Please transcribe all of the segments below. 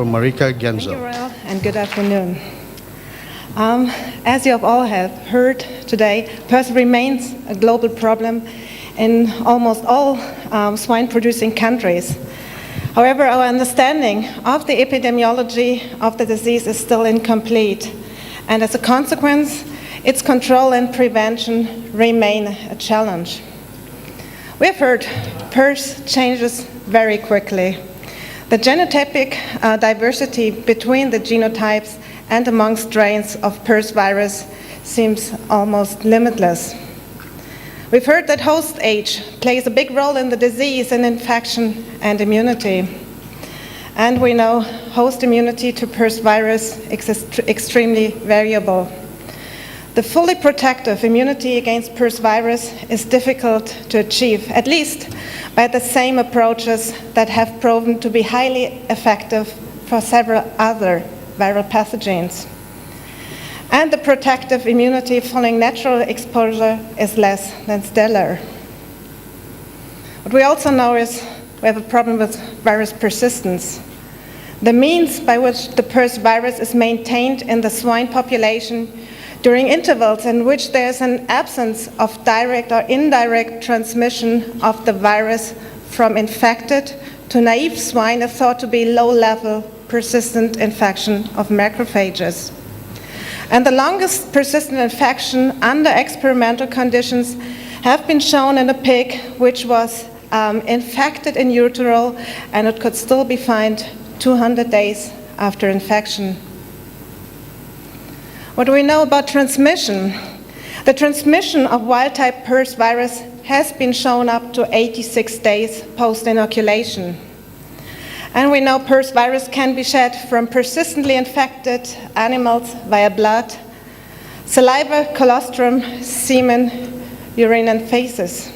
Marika Genzow. Thank you, Royal, and good afternoon. As you all have heard today, PRRS remains a global problem in almost all swine-producing countries. However, our understanding of the epidemiology of the disease is still incomplete, and as a consequence, its control and prevention remain a challenge. We have heard PRRS changes very quickly. The genotypic diversity between the genotypes and among strains of PRRS virus seems almost limitless. We've heard that host age plays a big role in the disease and infection and immunity. And we know host immunity to PRRS virus is extremely variable. The fully protective immunity against PRRS virus is difficult to achieve, at least by the same approaches that have proven to be highly effective for several other viral pathogens. And the protective immunity following natural exposure is less than stellar. What we also know is we have a problem with virus persistence. The means by which the PRRS virus is maintained in the swine population during intervals in which there is an absence of direct or indirect transmission of the virus from infected to naive swine is thought to be low-level persistent infection of macrophages. And the longest persistent infection under experimental conditions have been shown in a pig which was infected in utero, and it could still be found 200 days after infection. What do we know about transmission? The transmission of wild-type PRRS virus has been shown up to 86 days post-inoculation. And we know PRRS virus can be shed from persistently infected animals via blood, saliva, colostrum, semen, urine, and feces.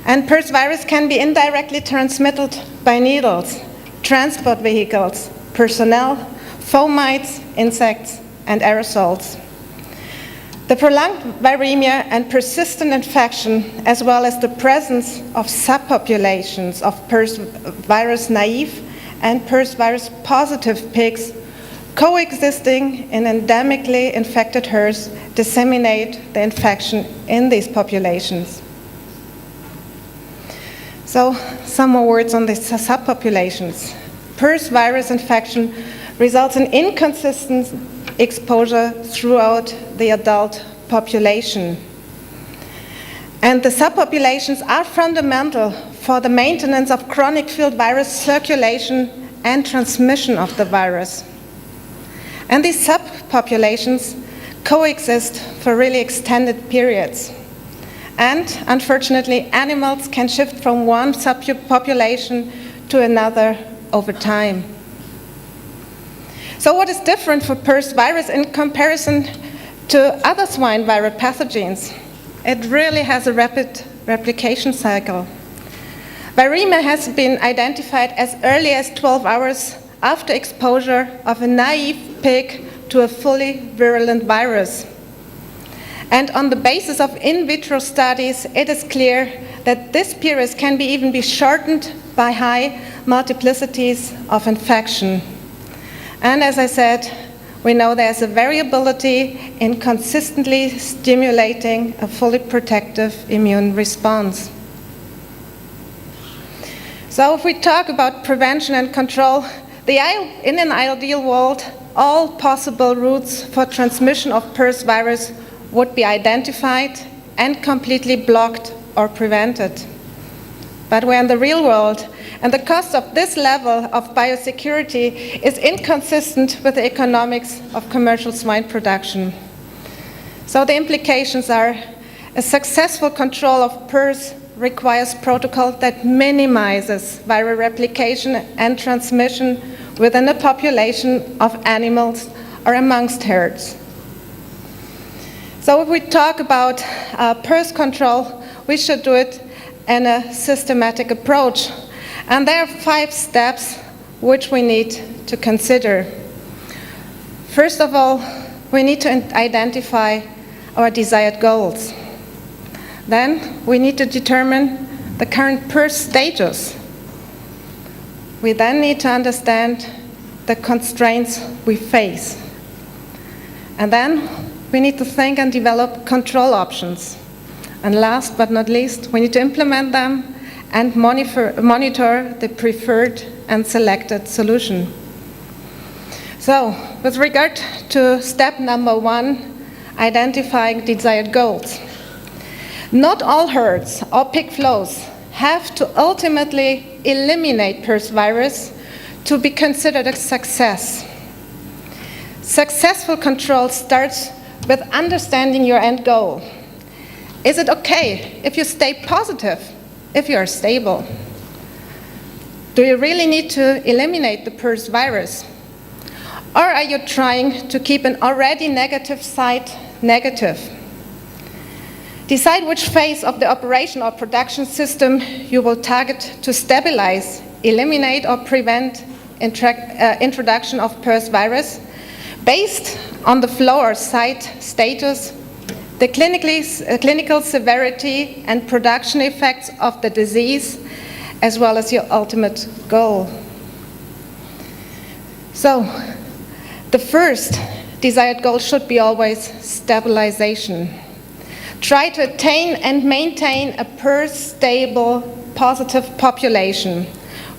And PRRS virus can be indirectly transmitted by needles, transport vehicles, personnel, fomites, insects, and aerosols. The prolonged viremia and persistent infection, as well as the presence of subpopulations of PRRS virus naive and PRRS virus positive pigs coexisting in endemically infected herds, disseminate the infection in these populations. So, some more words on the subpopulations. PRRS virus infection results in inconsistent exposure throughout the adult population. And the subpopulations are fundamental for the maintenance of chronic field virus circulation and transmission of the virus. And these subpopulations coexist for really extended periods. And unfortunately, animals can shift from one subpopulation to another over time. So what is different for PRRS virus in comparison to other swine viral pathogens? It really has a rapid replication cycle. Viremia has been identified as early as 12 hours after exposure of a naive pig to a fully virulent virus. And on the basis of in vitro studies, it is clear that this period can even be shortened by high multiplicities of infection. And as I said, we know there's a variability in consistently stimulating a fully protective immune response. So if we talk about prevention and control, in an ideal world, all possible routes for transmission of PRRS virus would be identified and completely blocked or prevented. But we're in the real world, and the cost of this level of biosecurity is inconsistent with the economics of commercial swine production. So the implications are a successful control of PRRS requires protocol that minimizes viral replication and transmission within a population of animals or amongst herds. So if we talk about PRRS control, we should do it in a systematic approach. And there are 5 steps which we need to consider. First of all, we need to identify our desired goals. Then we need to determine the current PRRS status. We then need to understand the constraints we face. And then we need to think and develop control options. And last but not least, we need to implement them and monitor the preferred and selected solution. So, with regard to step number 1, identifying desired goals. Not all herds or peak flows have to ultimately eliminate PRRS virus to be considered a success. Successful control starts with understanding your end goal. Is it okay if you stay positive, if you are stable? Do you really need to eliminate the PRRS virus? Or are you trying to keep an already negative site negative? Decide which phase of the operation or production system you will target to stabilize, eliminate, or prevent introduction of PRRS virus based on the flow or site status, the clinical severity and production effects of the disease, as well as your ultimate goal. So, the first desired goal should be always stabilization. Try to attain and maintain a PRRS stable, positive population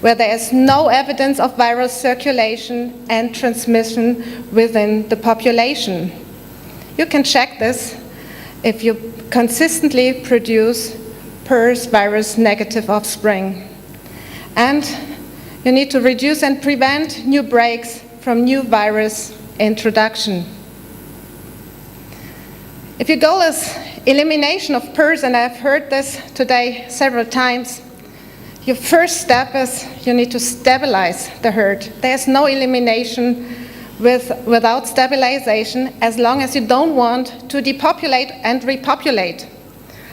where there is no evidence of viral circulation and transmission within the population. You can check this if you consistently produce PRRS virus negative offspring. And you need to reduce and prevent new breaks from new virus introduction. If your goal is elimination of PRRS, and I've heard this today several times, your first step is you need to stabilize the herd. There's no elimination without stabilization as long as you don't want to depopulate and repopulate.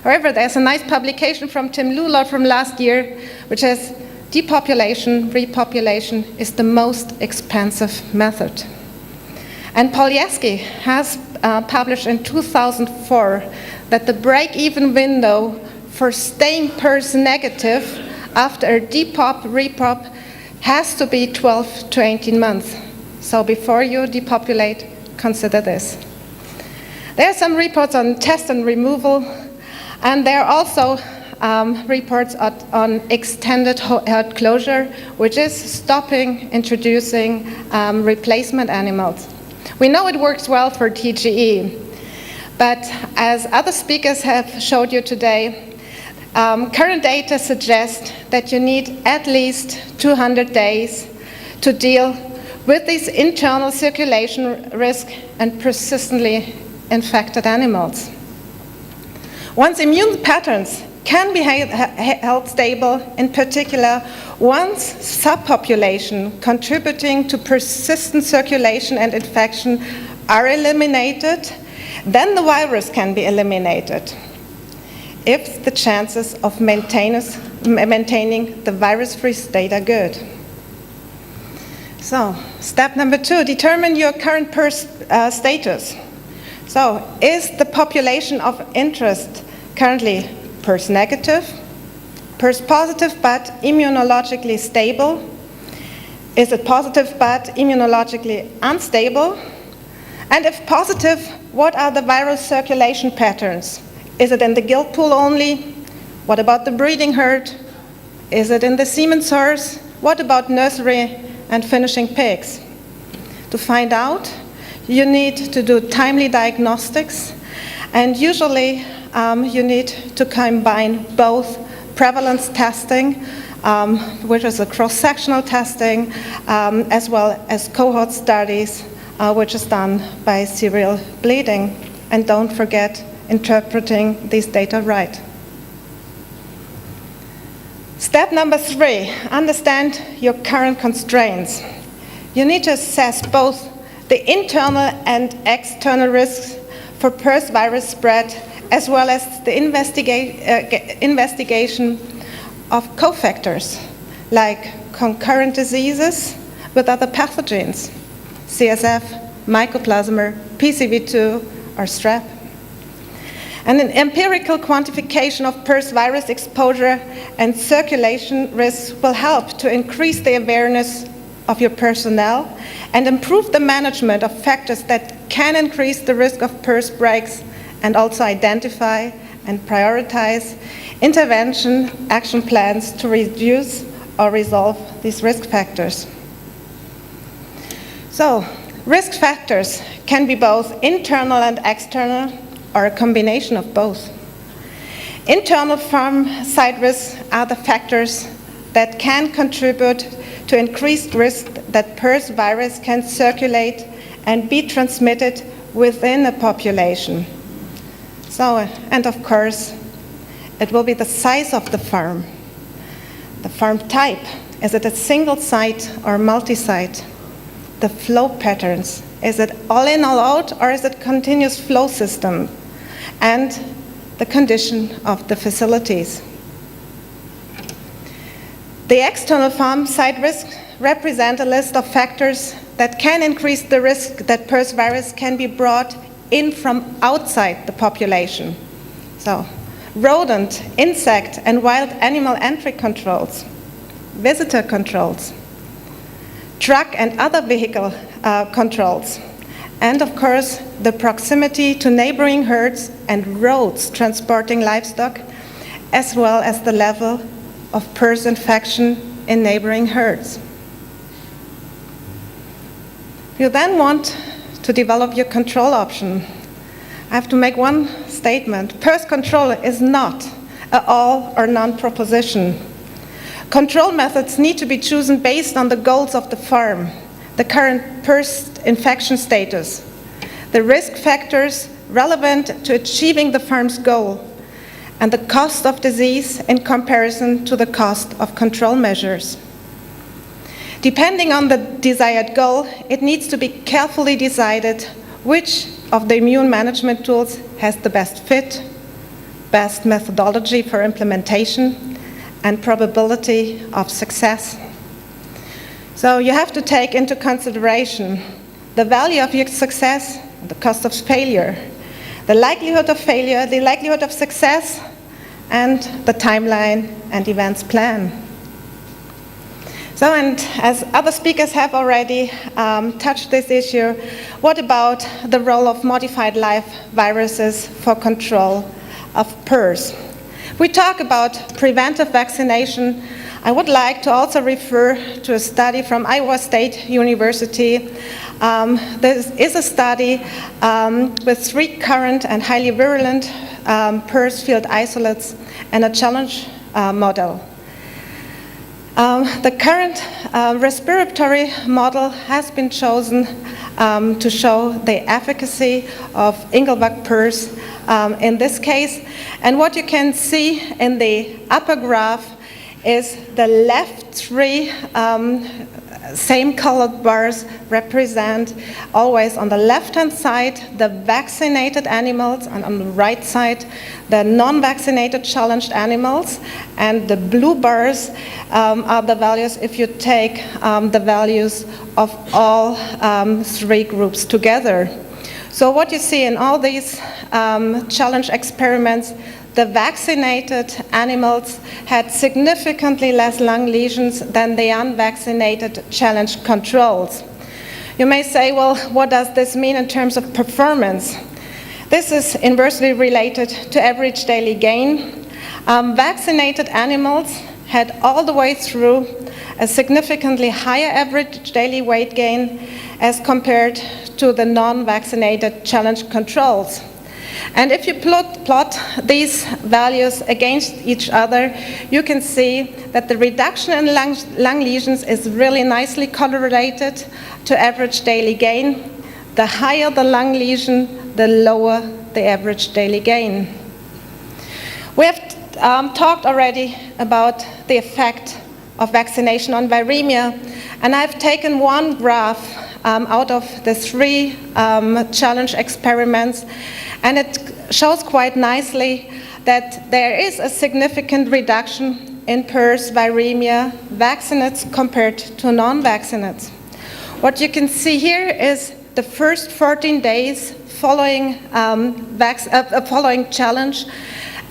However, there's a nice publication from Tim Lula from last year which says depopulation, repopulation is the most expensive method. And Polyaski has published in 2004 that the break-even window for staying PRRS negative after a depop, repop has to be 12 to 18 months. So before you depopulate, consider this. There are some reports on test and removal, and there are also reports on extended herd closure, which is stopping introducing replacement animals. We know it works well for TGE, but as other speakers have showed you today, current data suggest that you need at least 200 days to deal with this internal circulation risk and persistently infected animals. Once immune patterns can be held stable, in particular, once subpopulation contributing to persistent circulation and infection are eliminated, then the virus can be eliminated if the chances of maintaining the virus-free state are good. So, step number 2, determine your current PRRS status. So, is the population of interest currently PRRS negative, PRRS positive but immunologically stable? Is it positive but immunologically unstable? And if positive, what are the viral circulation patterns? Is it in the gilt pool only? What about the breeding herd? Is it in the semen source? What about nursery and finishing pigs? To find out, you need to do timely diagnostics, and usually you need to combine both prevalence testing, which is a cross-sectional testing, as well as cohort studies, which is done by serial bleeding. And don't forget interpreting these data right. Step number 3, understand your current constraints. You need to assess both the internal and external risks for PRRS virus spread, as well as the investigation of cofactors, like concurrent diseases with other pathogens, CSF, Mycoplasma, PCV2, or strep. And an empirical quantification of PRRS virus exposure and circulation risks will help to increase the awareness of your personnel and improve the management of factors that can increase the risk of PRRS breaks, and also identify and prioritize intervention action plans to reduce or resolve these risk factors. So, risk factors can be both internal and external, or a combination of both. Internal farm site risks are the factors that can contribute to increased risk that PRRS virus can circulate and be transmitted within a population. So, and of course, it will be the size of the farm type. Is it a single site or multi-site? The flow patterns. Is it all in, all out, or is it continuous flow system? And the condition of the facilities. The external farm site risks represent a list of factors that can increase the risk that PRRS virus can be brought in from outside the population. So, rodent, insect, and wild animal entry controls, visitor controls, truck and other vehicle controls, and of course, the proximity to neighboring herds and roads transporting livestock, as well as the level of PRRS infection in neighboring herds. You then want to develop your control option. I have to make one statement. PRRS control is not an all or none proposition. Control methods need to be chosen based on the goals of the farm, the current PRRS infection status, the risk factors relevant to achieving the farm's goal, and the cost of disease in comparison to the cost of control measures. Depending on the desired goal, it needs to be carefully decided which of the immune management tools has the best fit, best methodology for implementation, and probability of success. So you have to take into consideration the value of your success, the cost of failure, the likelihood of failure, the likelihood of success, and the timeline and events plan. So, and as other speakers have already touched this issue, what about the role of modified live viruses for control of PRRS? We talk about preventive vaccination. I would like to also refer to a study from Iowa State University. This is a study with 3 current and highly virulent PRRS field isolates and a challenge model. The current respiratory model has been chosen to show the efficacy of Engelbach PRRS in this case. And what you can see in the upper graph is the left 3 same colored bars represent always on the left-hand side the vaccinated animals, and on the right side the non-vaccinated challenged animals, and the blue bars are the values if you take the values of all 3 groups together. So what you see in all these challenge experiments, the vaccinated animals had significantly less lung lesions than the unvaccinated challenge controls. You may say, well, what does this mean in terms of performance? This is inversely related to average daily gain. Vaccinated animals had all the way through a significantly higher average daily weight gain as compared to the non-vaccinated challenge controls. And if you plot these values against each other, you can see that the reduction in lung lesions is really nicely correlated to average daily gain. The higher the lung lesion, the lower the average daily gain. We have talked already about the effect of vaccination on viremia, and I've taken one graph out of the 3 challenge experiments, and it shows quite nicely that there is a significant reduction in PRRS viremia vaccinates compared to non-vaccinates. What you can see here is the first 14 days following challenge,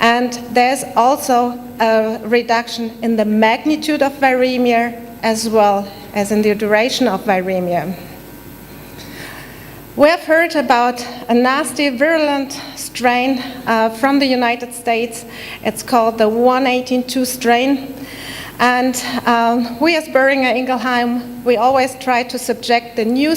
and there's also a reduction in the magnitude of viremia as well as in the duration of viremia. We have heard about a nasty, virulent strain from the United States. It's called the 118.2 strain. And we as Boehringer Ingelheim, we always try to subject the new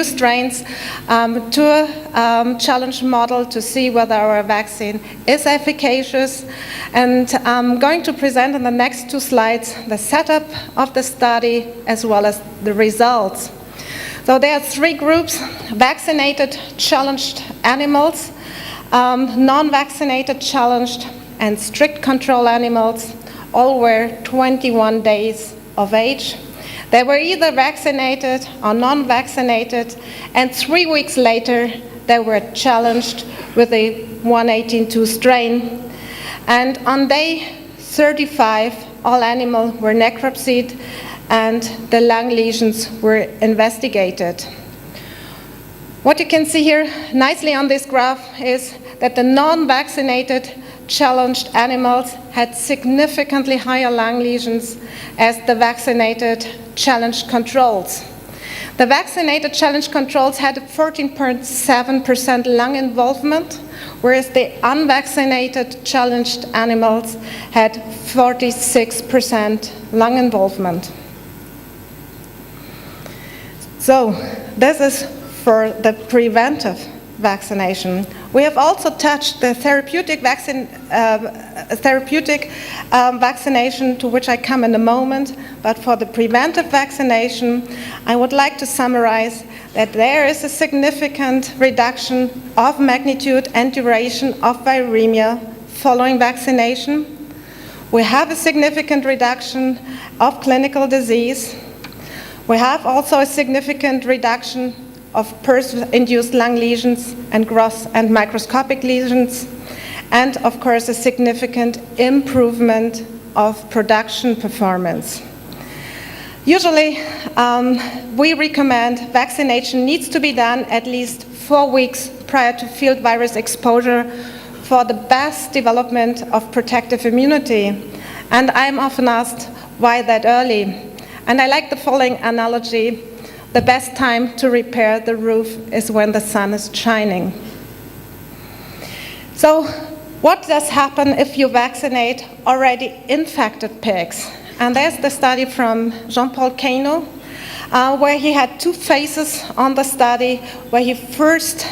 strains to a challenge model to see whether our vaccine is efficacious. And I'm going to present in the next 2 slides the setup of the study as well as the results. So there are 3 groups: vaccinated challenged animals, non-vaccinated challenged, and strict control animals. All were 21 days of age. They were either vaccinated or non-vaccinated, and 3 weeks later they were challenged with a 118.2 strain. And on day 35, all animals were necropsied and the lung lesions were investigated. What you can see here nicely on this graph is that the non-vaccinated challenged animals had significantly higher lung lesions as the vaccinated challenged controls. The vaccinated challenged controls had 14.7% lung involvement, whereas the unvaccinated challenged animals had 46% lung involvement. So this is for the preventive vaccination. We have also touched the therapeutic vaccination, to which I come in a moment, but for the preventive vaccination, I would like to summarize that there is a significant reduction of magnitude and duration of viremia following vaccination. We have a significant reduction of clinical disease. We have also a significant reduction of PRRS-induced lung lesions and gross and microscopic lesions, and of course a significant improvement of production performance. Usually, we recommend vaccination needs to be done at least 4 weeks prior to field virus exposure for the best development of protective immunity. And I'm often asked, why that early? And I like the following analogy: the best time to repair the roof is when the sun is shining. So what does happen if you vaccinate already infected pigs? And there's the study from Jean-Paul Cano, where he had 2 phases on the study, where he first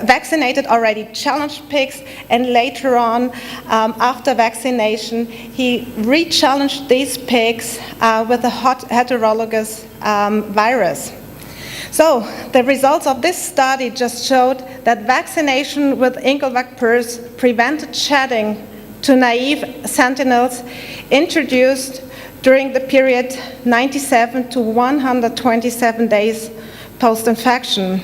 vaccinated already challenged pigs, and later on, after vaccination, he re-challenged these pigs with a heterologous virus. So the results of this study just showed that vaccination with Engelbach PRRS prevented shedding to naive sentinels introduced during the period 97 to 127 days post-infection.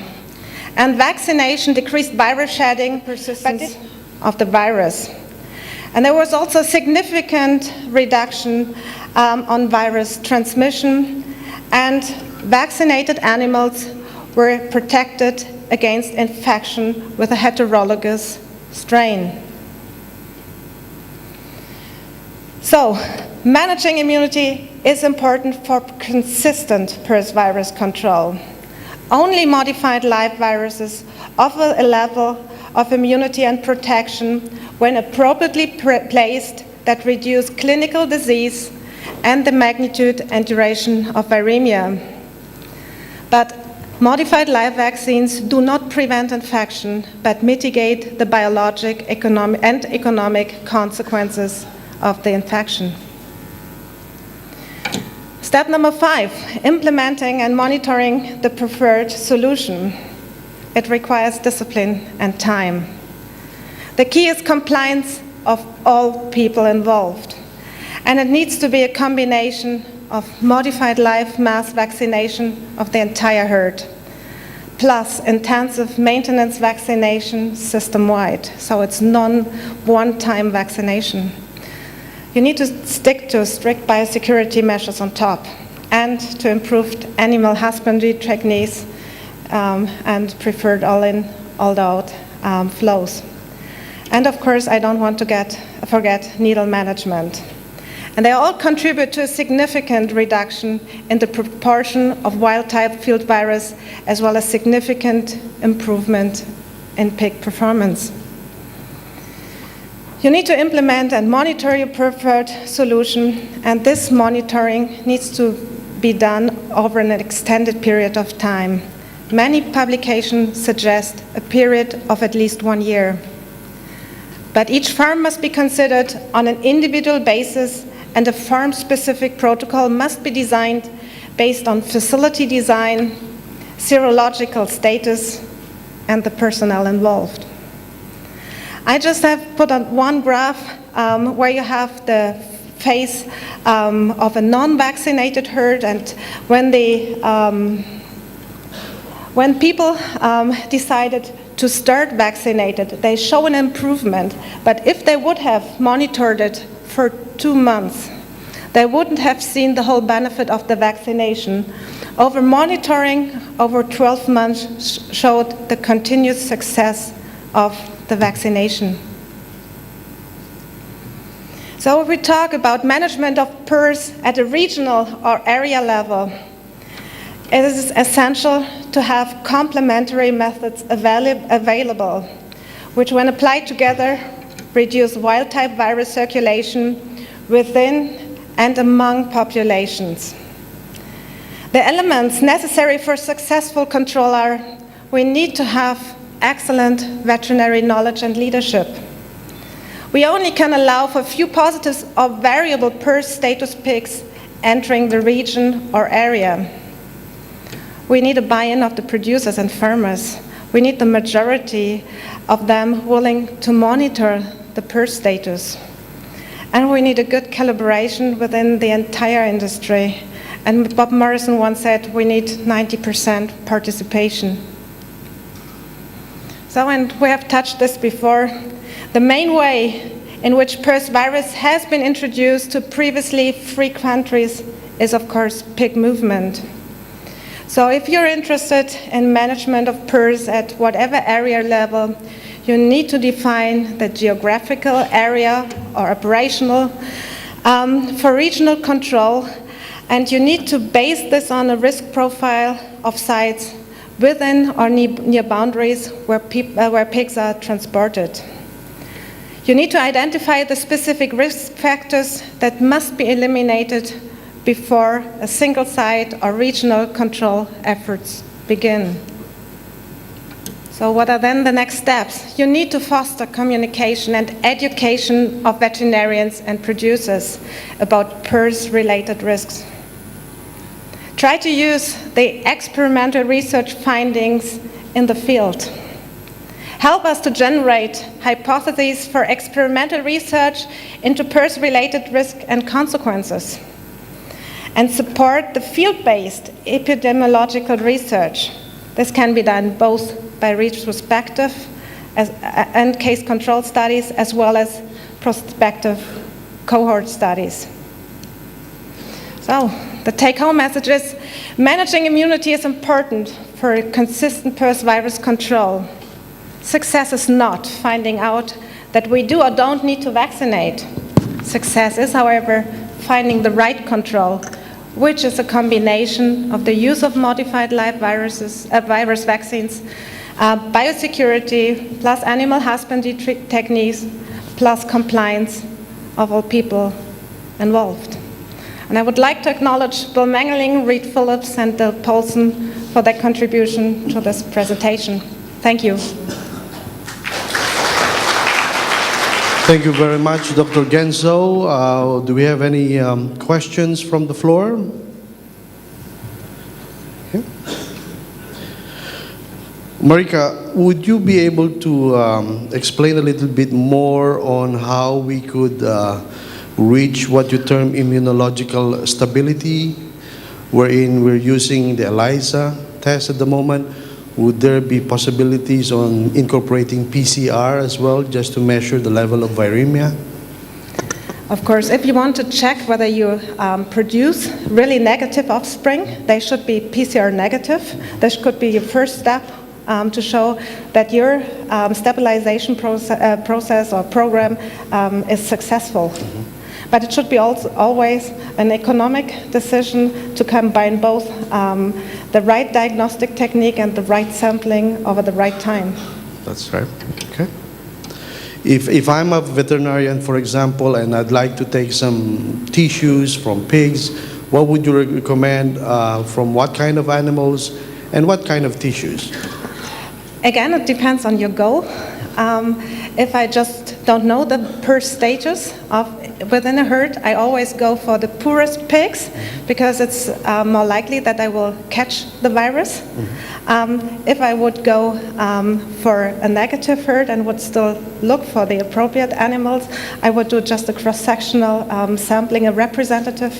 And vaccination decreased virus shedding persistence of the virus. And there was also a significant reduction on virus transmission, and vaccinated animals were protected against infection with a heterologous strain. So, managing immunity is important for consistent PRRS virus control. Only modified live viruses offer a level of immunity and protection when appropriately placed that reduce clinical disease and the magnitude and duration of viremia. But modified live vaccines do not prevent infection, but mitigate the biologic, economic consequences of the infection. Step number 5, implementing and monitoring the preferred solution. It requires discipline and time. The key is compliance of all people involved. And it needs to be a combination of modified live mass vaccination of the entire herd, plus intensive maintenance vaccination system-wide. So it's non-one-time vaccination. You need to stick to strict biosecurity measures on top, and to improved animal husbandry techniques and preferred all-in, all-out flows. And of course, I don't want to forget needle management. And they all contribute to a significant reduction in the proportion of wild-type field virus, as well as significant improvement in pig performance. You need to implement and monitor your preferred solution, and this monitoring needs to be done over an extended period of time. Many publications suggest a period of at least 1 year. But each farm must be considered on an individual basis, and a farm-specific protocol must be designed based on facility design, serological status, and the personnel involved. I just have put on one graph where you have the phase of a non-vaccinated herd, and when people decided to start vaccinated, they show an improvement. But if they would have monitored it for 2 months, they wouldn't have seen the whole benefit of the vaccination. Over monitoring over 12 months showed the continuous success of the vaccination. So if we talk about management of PRRS at a regional or area level, it is essential to have complementary methods available, which when applied together, reduce wild-type virus circulation within and among populations. The elements necessary for successful control are: we need to have excellent veterinary knowledge and leadership. We only can allow for a few positive or variable PRRS status pigs entering the region or area. We need a buy-in of the producers and farmers. We need the majority of them willing to monitor the PRRS status. And we need a good collaboration within the entire industry. And Bob Morrison once said, we need 90% participation. So, and we have touched this before, the main way in which PRRS virus has been introduced to previously free countries is, of course, pig movement. So if you're interested in management of PRRS at whatever area level, you need to define the geographical area or operational for regional control, and you need to base this on a risk profile of sites within or near boundaries where pigs are transported. You need to identify the specific risk factors that must be eliminated before a single site or regional control efforts begin. So what are then the next steps? You need to foster communication and education of veterinarians and producers about PRRS-related risks. Try to use the experimental research findings in the field. Help us to generate hypotheses for experimental research into PRRS-related risk and consequences, and support the field-based epidemiological research. This can be done both by retrospective and case control studies, as well as prospective cohort studies. So, the take-home message is, managing immunity is important for consistent PRRS virus control. Success is not finding out that we do or don't need to vaccinate. Success is, however, finding the right control, which is a combination of the use of modified live virus vaccines, biosecurity, plus animal husbandry techniques, plus compliance of all people involved. And I would like to acknowledge Bill Mengeling, Reed Phillips, and Bill Paulson for their contribution to this presentation. Thank you. Thank you very much, Dr. Genzow. Do we have any questions from the floor? Okay. Marika, would you be able to explain a little bit more on how we could reach what you term immunological stability, wherein we're using the ELISA test at the moment? Would there be possibilities on incorporating PCR as well, just to measure the level of viremia? Of course, if you want to check whether you produce really negative offspring, they should be PCR negative. This could be your first step to show that your stabilization process or program is successful. But it should be also always an economic decision to combine both the right diagnostic technique and the right sampling over the right time. That's right. Okay. If I'm a veterinarian, for example, and I'd like to take some tissues from pigs, what would you recommend from what kind of animals and what kind of tissues? Again, it depends on your goal. If I just don't know the PRRS status within a herd, I always go for the poorest pigs because it's more likely that I will catch the virus. If I would go for a negative herd and would still look for the appropriate animals, I would do just a cross-sectional sampling, a representative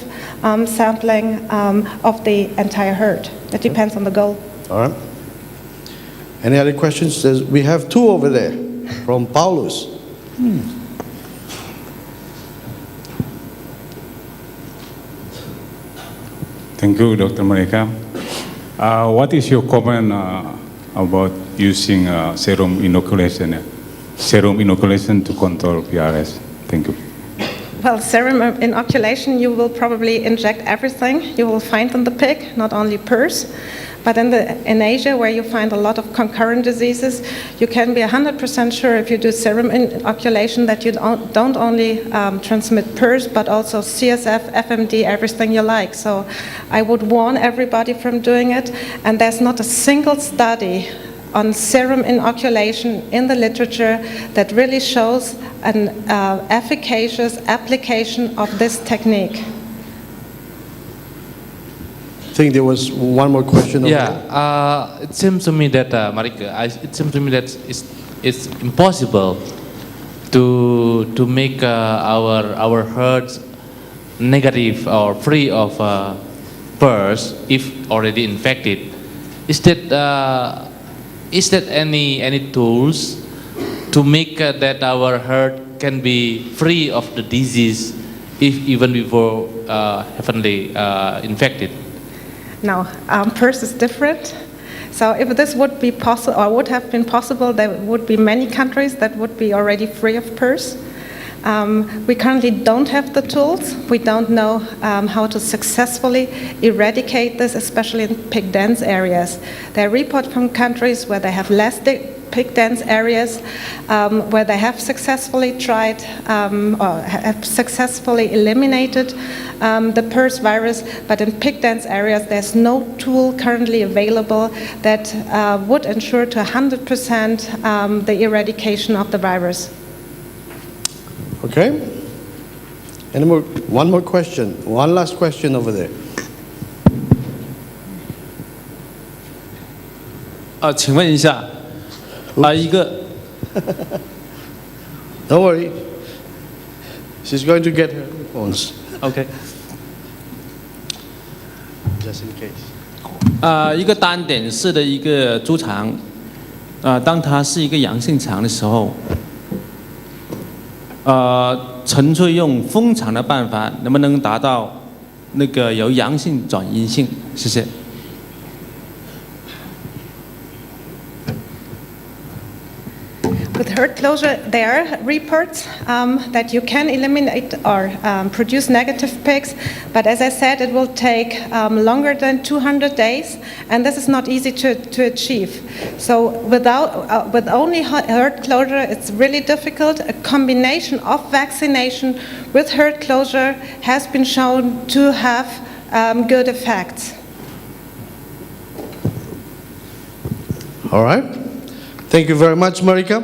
sampling of the entire herd. It depends on the goal. All right. Any other questions? We have two over there from Paulus. Thank you, Dr. Marika. What is your comment about using serum inoculation to control PRRS? Thank you. Well, serum inoculation, you will probably inject everything you will find in the pig, not only PRRS. But in Asia, where you find a lot of concurrent diseases, you can be 100% sure if you do serum inoculation that you don't only transmit PRRS, but also CSF, FMD, everything you like. So I would warn everybody from doing it. And there's not a single study on serum inoculation in the literature that really shows an efficacious application of this technique. I think there was one more question. It seems to me that, Marika, it seems to me that it's impossible to make our herds negative or free of PRRS if already infected. Is that any tools to make that our herd can be free of the disease if even before heavily infected? Now, PRRS is different. So if this would be possible, or would have been possible, there would be many countries that would be already free of PRRS. We currently don't have the tools. We don't know how to successfully eradicate this, especially in pig-dense areas. There are reports from countries where they have less pig-dense areas, where they have successfully tried or have successfully eliminated the PRRS virus, but in pig-dense areas there's no tool currently available that would ensure to 100% the eradication of the virus. Okay. One more question. One last question over there. 请问一下，一个 Don't worry. She's going to get her phones. OK， Just in case. 一个单点式的一个猪场，当它是一个阳性场的时候，纯粹用封场的办法，能不能达到那个由阳性转阴性？谢谢。With herd closure, there are reports that you can eliminate or produce negative pigs, but as I said, it will take longer than 200 days, and this is not easy to achieve. So with only herd closure, it's really difficult. A combination of vaccination with herd closure has been shown to have good effects. All right. Thank you very much, Marika.